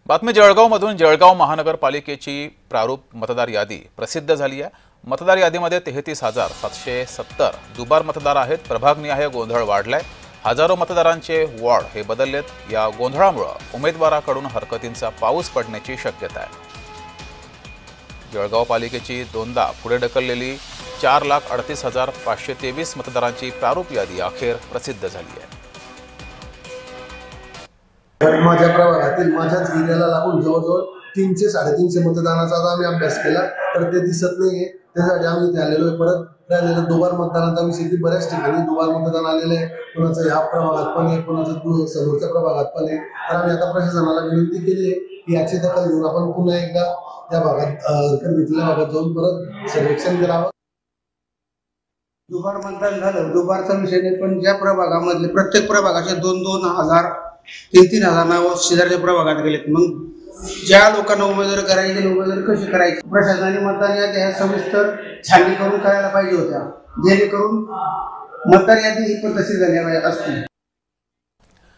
बातमी जळगावमधून जळगाव महानगरपालिकेची प्रारूप मतदार यादी प्रसिद्ध झाली आहे। मतदार यादीमध्ये 33,770 दुबार मतदार आहेत। प्रभागनिहाय गोंधळ वाढलाय। हजारो मतदारांचे वॉर्ड हे बदललेत। या गोंधळामुळे उमेदवाराकडून हरकतींचा पाऊस पडण्याची शक्यता आहे। जळगाव पालिकेची दोनदा पुढे ढकललेली 4,38,523 मतदारांची प्रारूप यादी अखेर प्रसिद्ध झाली आहे। माझ्या प्रभागातील माझ्याच एरियाला लागून जवळजवळ 300-350 मतदानाचा आम्ही अभ्यास केला, तर ते दिसत नाहीये। त्यासाठी आम्ही इथे आलेलो आहे। परत राहिलेलं दुबार मतदानाचा विषय की बऱ्याच ठिकाणी दुबार मतदान आलेले आहे। कोणाचं ह्या प्रभागात पण आहे, कोणाचं समोरच्या प्रभागात पण आहे। तर आम्ही आता प्रशासनाला विनंती केली आहे की याची दखल घेऊन आपण पुन्हा एकदा त्या भागात घेतलेल्या भागात जाऊन परत सर्वेक्षण करावं। दुबार मतदान झालं, दुबारचा विषय नाही, पण ज्या प्रभागामधले प्रत्येक प्रभागाचे 2-2 हजार 3-3 हजार नाव शेजारच्या प्रभागात गेलेत। मग ज्या लोकांना उमेदवारी करायची उमेदवारी कशी करायची, प्रशासनाने मतदान यादी सविस्तर छाननी करून करायला पाहिजे होत्या, जेणेकरून मतदार यादी ही पद्धतशीर झाली असती।